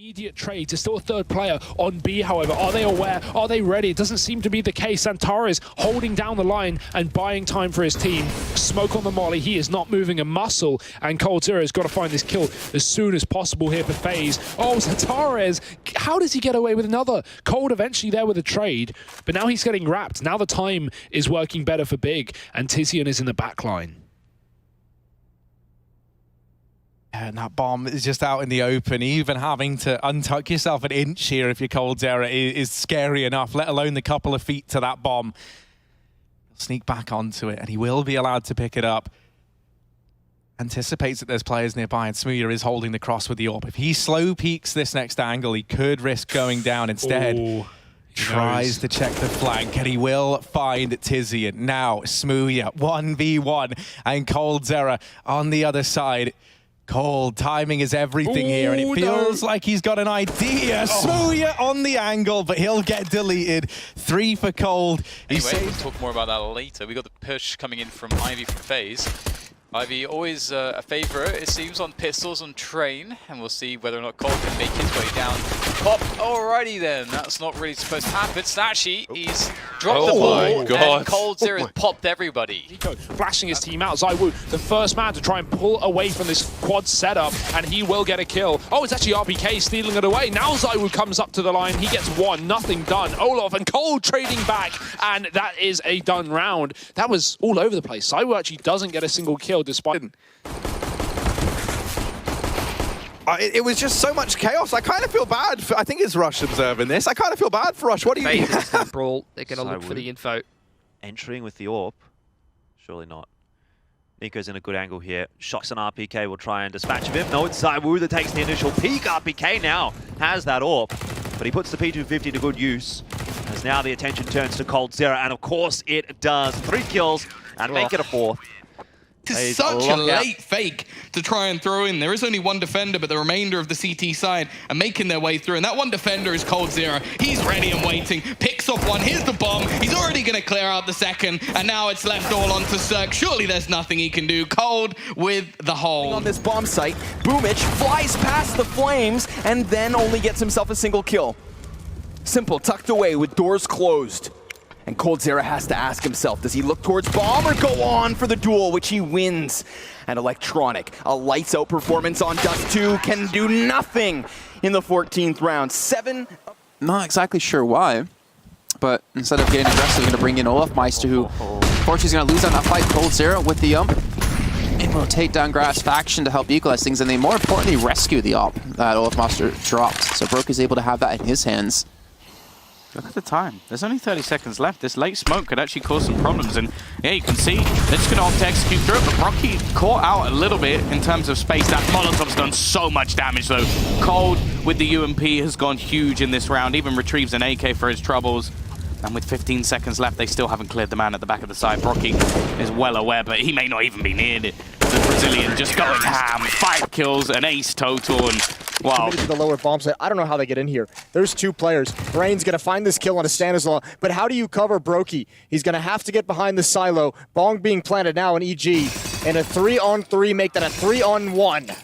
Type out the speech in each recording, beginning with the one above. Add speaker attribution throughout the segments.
Speaker 1: Immediate trades. There's still a third player on B, however. Are they aware? Are they ready? It doesn't seem to be the case. Antares holding down the line and buying time for his team. Smoke on the molly. He is not moving a muscle. And COLDZERA has got to find this kill as soon as possible here for FaZe. Oh, Antares. How does he get away with another? Cold eventually there with a trade. But now he's getting wrapped. Now the time is working better for Big. And Tizian is in the back line.
Speaker 2: And that bomb is just out in the open. Even having to untuck yourself an inch here if you're COLDZERA is scary enough, let alone the couple of feet to that bomb. He'll sneak back onto it, and he will be allowed to pick it up. Anticipates that there's players nearby, and Smooya is holding the cross with the AWP. If he slow peeks this next angle, he could risk going down instead.
Speaker 1: Ooh.
Speaker 2: Tries to check the flank, and he will find Tizian. Now, Smooya, 1v1, and COLDZERA on the other side. Cold, timing is everything here, and it feels like he's got an idea. Smooya on the angle, but he'll get deleted. 3 for Cold.
Speaker 3: Anyway, we'll talk more about that later. We got the push coming in from Ivy from FaZe. Ivy always a favourite, it seems, on pistols on train, and we'll see whether or not Cold can make his way down. Pop, alrighty then, that's not really supposed to happen. Snatchy, he's dropped the ball, and COLDZERA has popped everybody.
Speaker 1: Nico flashing his team out. ZywOo, the first man to try and pull away from this quad setup, and he will get a kill. Oh, it's actually RPK stealing it away. Now ZywOo comes up to the line, he gets one, nothing done. Olaf and Cold trading back, and that is a done round. That was all over the place. ZywOo actually doesn't get a single kill despite
Speaker 4: it was just so much chaos. I kind of feel bad for, I think it's Rush observing this. I kind of feel bad for Rush. What do you think?
Speaker 5: Brawl. They're going to look for the info.
Speaker 6: Entering with the AWP. Surely not. Nico's in a good angle here. Shocks an RPK will try and dispatch of him. No, it's ZywOo that takes the initial peek. RPK now has that AWP, but he puts the P250 to good use. As now the attention turns to COLDZERA, and of course it does. 3 kills and make it a 4th.
Speaker 7: It's such a late fake to try and throw in. There is only one defender, but the remainder of the CT side are making their way through. And that one defender is COLDZERA. He's ready and waiting. Picks off one. Here's the bomb. He's already going to clear out the second. And now it's left all onto Cirque. Surely there's nothing he can do. Cold with the hole.
Speaker 8: On this bomb site, Boomich flies past the flames and then only gets himself a single kill. Simple, tucked away with doors closed. And COLDZERA has to ask himself, does he look towards bomb or go on for the duel, which he wins? And Electronic, a lights out performance on Dust 2, can do nothing in the 14th round. 7.
Speaker 9: Not exactly sure why, but instead of getting aggressive, they're going to bring in Olafmeister, who unfortunately is going to lose on that fight. COLDZERA with the and will take down Grass Faction to help equalize things, and they more importantly rescue the that Olafmeister dropped. So Broke is able to have that in his hands.
Speaker 10: Look at the time. There's only 30 seconds left. This late smoke could actually cause some problems. And yeah, you can see they're just going to opt to execute through it. But Rocky caught out a little bit in terms of space. That Molotov's done so much damage, though. Cold with the UMP has gone huge in this round. Even retrieves an AK for his troubles. And with 15 seconds left, they still haven't cleared the man at the back of the side. Brocky is well aware, but he may not even be near it. The Brazilian just going ham. 5 kills, an ace total, and wow.
Speaker 11: To the lower bomb site. I don't know how they get in here. There's 2 players. Brain's going to find this kill on a Stanislaw, but how do you cover Brokey? He's going to have to get behind the silo. Bong being planted now in EG, and a 3-on-3 make that a 3-on-1.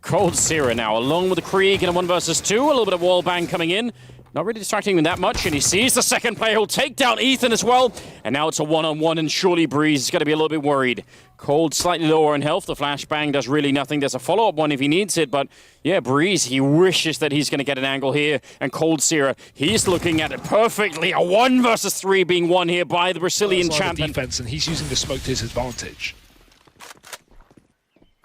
Speaker 5: COLDZERA now, along with the Krieg in a 1 versus 2. A little bit of wall bang coming in. Not really distracting him that much, and he sees the second player who'll take down Ethan as well. And now it's a 1-on-1, and surely Breeze is going to be a little bit worried. Cold slightly lower in health. The flashbang does really nothing. There's a follow-up one if he needs it, but yeah, Breeze, he wishes that he's going to get an angle here. And COLDZERA, he's looking at it perfectly. A 1 versus 3 being won here by the Brazilian champion.
Speaker 1: Defense, and he's using the smoke to his advantage.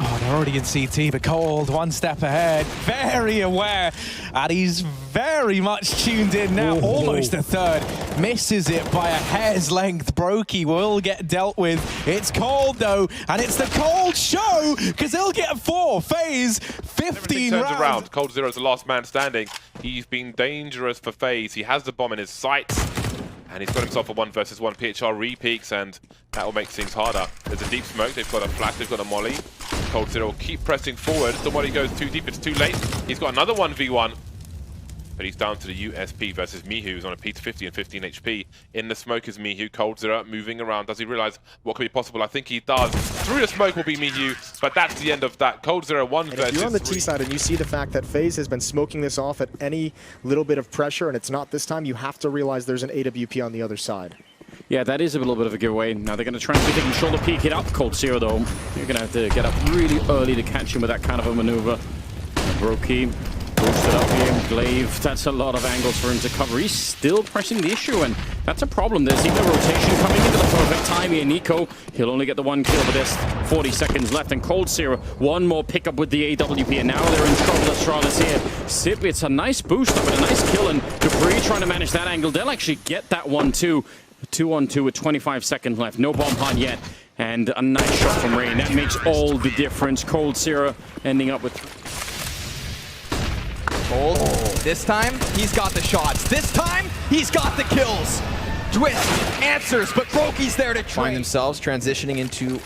Speaker 2: Oh, they're already in CT, but Cold 1 step ahead, very aware, and he's very much tuned in now.
Speaker 1: Ooh.
Speaker 2: Almost a third, misses it by a hair's length. Brokey will get dealt with. It's Cold though, and it's the Cold show, because he'll get 4. FaZe, 15
Speaker 12: turns
Speaker 2: rounds.
Speaker 12: around. COLDZERA is the last man standing. He's been dangerous for FaZe. He has the bomb in his sights. And he's got himself a 1 versus 1. PHR re-peaks, and that will make things harder. There's a deep smoke, they've got a flash, they've got a molly. COLDZERA will keep pressing forward. The molly goes too deep, it's too late. He's got another 1v1. but he's down to the USP versus Mihu, who's on a P250 and 15 HP. In the smoke is Mihu. COLDZERA moving around. Does he realize what could be possible? I think he does. Through the smoke will be Mihu, but that's the end of that. COLDZERA 1 versus 3.
Speaker 11: If you're on the T side and you see the fact that FaZe has been smoking this off at any little bit of pressure, and it's not this time, you have to realize there's an AWP on the other side.
Speaker 5: Yeah, that is a little bit of a giveaway. Now they're going to try and see if they can shoulder peek it up. COLDZERA, though, you're going to have to get up really early to catch him with that kind of a maneuver. Brokey boosted up here. Glaive, that's a lot of angles for him to cover. He's still pressing the issue, and that's a problem. There's even a rotation coming into the perfect time here. Nico, he'll only get the 1 kill, but there's 40 seconds left. And COLDZERA, one more pickup with the AWP, and now they're in trouble. Astralis here. Sip, it's a nice boost up and a nice kill, and Debris trying to manage that angle. They'll actually get that 1-2. 2-on-2 with 25 seconds left. No bomb hunt yet. And a nice shot from Rain. That makes all the difference. COLDZERA ending up with...
Speaker 8: Cold. This time, he's got the shots. This time, he's got the kills. Twist answers, but Brokey's there to find themselves transitioning into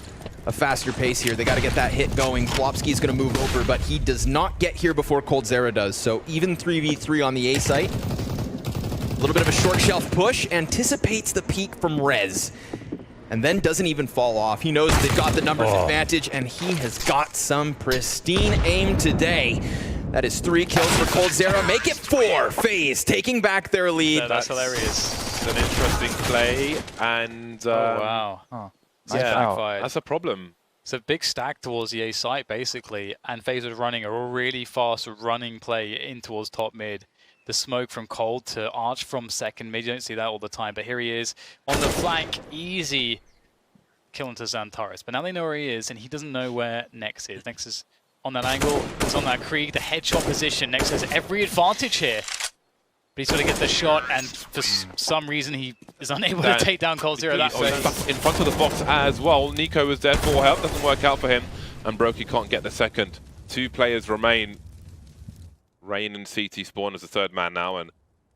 Speaker 8: a faster pace here. They got to get that hit going. Flopsky's going to move over, but he does not get here before COLDZERA does. So even 3v3 on the A site. A little bit of a short shelf push, anticipates the peak from Rez, and then doesn't even fall off. He knows they've got the numbers advantage, and he has got some pristine aim today. That is 3 kills for COLDZERA. Make it 4. FaZe taking back their lead.
Speaker 3: Yeah, that's hilarious.
Speaker 12: It's an interesting play, and
Speaker 3: wow.
Speaker 12: Yeah,
Speaker 3: backfired.
Speaker 12: that's a problem.
Speaker 3: It's a big stack towards the A site, basically, and FaZe was running a really fast running play in towards top mid. The smoke from Cold to Arch from second mid. You don't see that all the time, but here he is on the flank. Easy kill into Xantares. But now they know where he is, and he doesn't know where Nex is. Nex is on that angle. He's on that Krieg, the headshot position. Nex has every advantage here. But he's got to get the shot, and for some reason he is unable to take down COLDZERA that way.
Speaker 12: In front of the box as well. Nico was there for help. Doesn't work out for him, and Brokey can't get the second. 2 players remain. Rain and CT spawn as the 3rd man now, and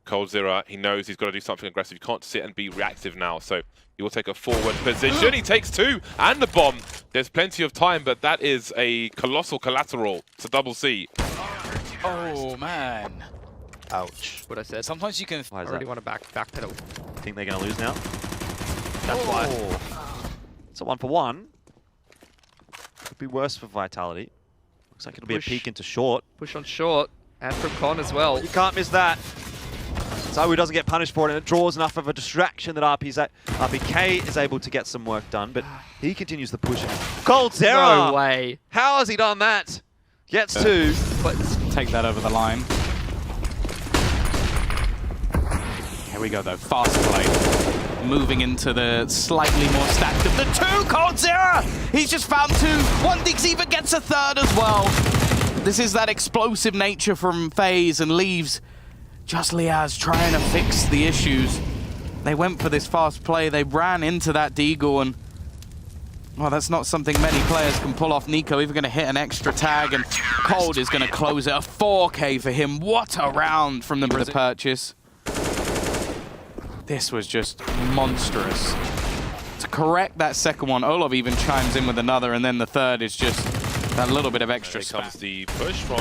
Speaker 12: COLDZERA, he knows he's got to do something aggressive. He can't sit and be reactive now, so he will take a forward position. He takes 2 and the bomb. There's plenty of time, but that is a colossal collateral. It's a double C.
Speaker 3: Oh, man.
Speaker 4: Ouch.
Speaker 3: What I said. Sometimes you can...
Speaker 6: Why is
Speaker 4: I already
Speaker 6: that?
Speaker 4: want to backpedal.
Speaker 6: Think they're going to lose now? That's why. It's a 1-for-1. Could be worse for Vitality. Looks like it'll be a peek into short.
Speaker 4: Push on short. And from Con as well.
Speaker 6: You can't miss that. Zawu doesn't get punished for it, and it draws enough of a distraction that RPK is able to get some work done, but he continues the push. COLDZERA!
Speaker 4: No way.
Speaker 6: How has he done that? Gets 2.
Speaker 10: Let's take that over the line. Here we go, though. Fast play. Moving into the slightly more stacked of the 2. COLDZERA! He's just found 2. One Dix even gets a 3rd as well. This is that explosive nature from FaZe, and leaves just Liaz trying to fix the issues. They went for this fast play. They ran into that Deagle, and well, that's not something many players can pull off. Nico even going to hit an extra tag, and Cold is going to close it. A 4K for him. What a round from the purchase. This was just monstrous. To correct that second one, Olov even chimes in with another, and then the 3rd is just that little bit of extra
Speaker 12: Here comes the push from...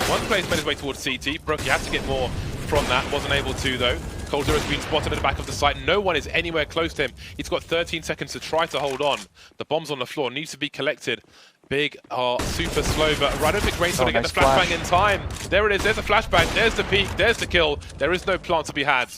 Speaker 12: One player's made his way towards CT. Brokey has to get more from that. Wasn't able to, though. COLDZERA's been spotted at the back of the site. No one is anywhere close to him. He's got 13 seconds to try to hold on. The bomb's on the floor. Needs to be collected. Big, super slow, but I don't think Rain's going to get the flashbang in time. There it is. There's a flashbang. There's the peak. There's the kill. There is no plant to be had.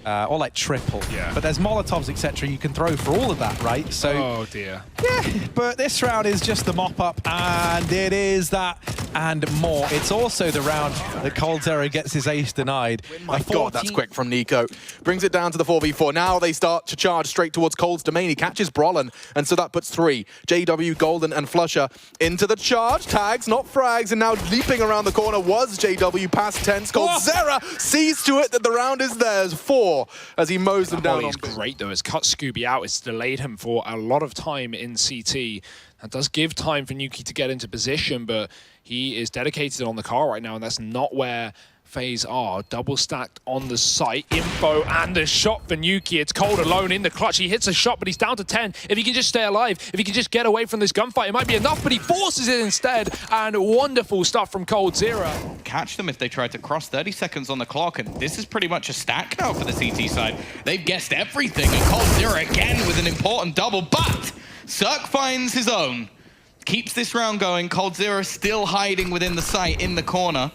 Speaker 2: Or like triple.
Speaker 12: Yeah.
Speaker 2: But there's Molotovs, etc. you can throw for all of that, right? So,
Speaker 1: oh dear.
Speaker 2: Yeah, but this round is just the mop-up, and it is that and more. It's also the round that COLDZERA gets his ace denied.
Speaker 8: My God, that's quick from Nico. Brings it down to the 4v4. Now they start to charge straight towards Cold's domain. He catches Brolin, and so that puts 3. JW, Golden, and Flusher into the charge. Tags, not frags, and now leaping around the corner was JW past tense. COLDZERA sees to it that the round is theirs. 4 as he mows them down.
Speaker 1: He's great though. It's cut Scooby out. It's delayed him for a lot of time in CT. That does give time for Nuki to get into position, but he is dedicated on the car right now, and that's not where FaZe are double stacked on the site. Info and the shot for Nuki. It's Cold alone in the clutch. He hits a shot, but he's down to 10. If he can just stay alive, if he can just get away from this gunfight, it might be enough, but he forces it instead. And wonderful stuff from COLDZERA.
Speaker 7: Catch them if they try to cross 30 seconds on the clock, and this is pretty much a stack now for the CT side. They've guessed everything, and COLDZERA again with an important double, but Cirque finds his own. Keeps this round going. COLDZERA still hiding within the site in the corner.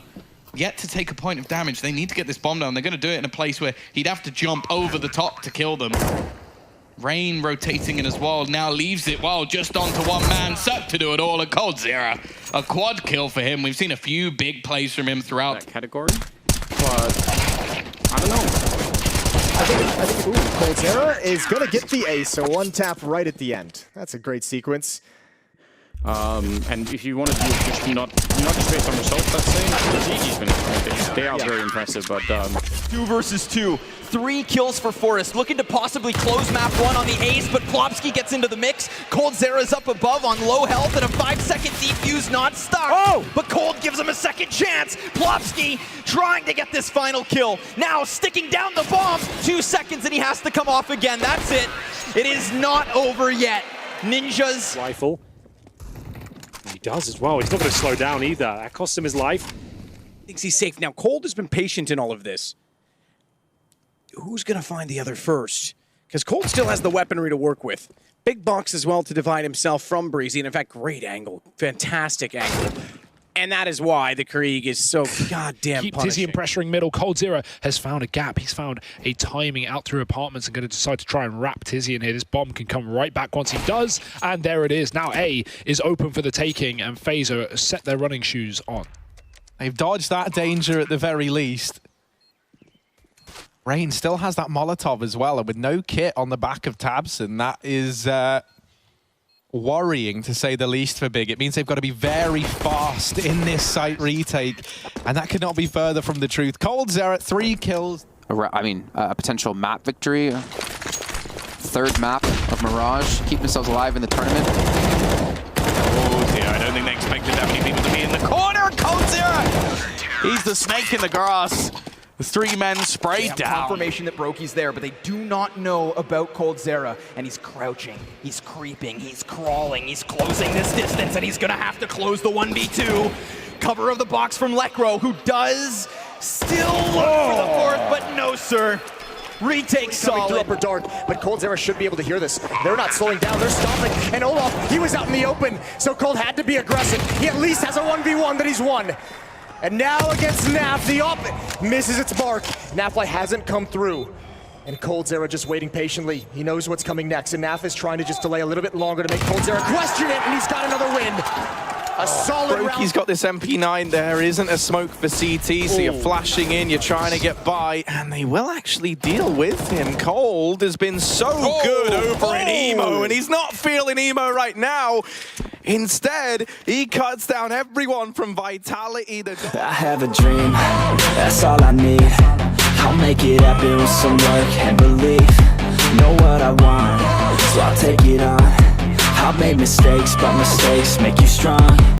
Speaker 7: Yet to take a point of damage. They need to get this bomb down. They're going to do it in a place where he'd have to jump over the top to kill them. Rain rotating in as well. Now leaves it, well, just onto one man. Cirque to do it all, and COLDZERA. A quad kill for him. We've seen a few big plays from him throughout
Speaker 5: that category, but I don't know.
Speaker 11: I think COLDZERA is going to get the ace, so one tap right at the end. That's a great sequence.
Speaker 5: And if you want to do it just not just based on results, let's say, GG's been they are very impressive, but
Speaker 8: 2 versus 2. 3 kills for Forest, looking to possibly close map 1 on the ace, but Plopsky gets into the mix. COLDZERA's up above on low health and a 5-second defuse not stuck. Oh! But Cold gives him a second chance. Plopsky trying to get this final kill. Now sticking down the bomb. 2 seconds and he has to come off again. That's it. It is not over yet. Ninjas.
Speaker 13: Rifle. He does as well. He's not going to slow down either. That cost him his life.
Speaker 14: Thinks he's safe. Now, Cold has been patient in all of this. Who's going to find the other first? Because Cold still has the weaponry to work with. Big box as well to divide himself from Breezy. And in fact, great angle. Fantastic angle. And that is why the Krieg is so goddamn
Speaker 1: Keep
Speaker 14: punishing.
Speaker 1: Tizian pressuring middle. COLDZERA has found a gap. He's found a timing out through apartments and going to decide to try and wrap Tizian here. This bomb can come right back once he does. And there it is. Now A is open for the taking, and FaZe set their running shoes on.
Speaker 2: They've dodged that danger at the very least. Rain still has that Molotov as well, and with no kit on the back of Tabson, that is worrying to say the least for Big. It means they've got to be very fast in this site retake, and that could not be further from the truth. COLDZERA 3 kills.
Speaker 9: I mean, a potential map victory. 3rd map of Mirage. Keep themselves alive in the tournament.
Speaker 10: Oh dear, I don't think they expected that many people to be in the corner. COLDZERA! He's the snake in the grass. The 3 men sprayed down.
Speaker 8: Confirmation that Brokey's there, but they do not know about COLDZERA. And he's crouching, he's creeping, he's crawling, he's closing this distance, and he's gonna have to close the 1v2. Cover of the box from Lekro, who does still look for the 4th, but no, sir. Retake solid.
Speaker 11: Through upper dark, but COLDZERA should be able to hear this. They're not slowing down, they're stopping. And Olaf, he was out in the open, so Cold had to be aggressive. He at least has a 1v1 that he's won. And now against Naf, the op misses its mark. Nafly hasn't come through. And COLDZERA just waiting patiently. He knows what's coming next, and Naf is trying to just delay a little bit longer to make COLDZERA question it, and he's got another win. A solid round.
Speaker 4: Brokey's got this MP9. There isn't a smoke for CT, so you're flashing in, you're trying to get by, and they will actually deal with him. Cold has been so good over in Emo, and he's not feeling Emo right now. Instead, he cuts down everyone from Vitality.
Speaker 15: I have a dream, that's all I need. I'll make it happen with some work and belief. Know what I want, so I'll take it on. I've made mistakes, but mistakes make you strong.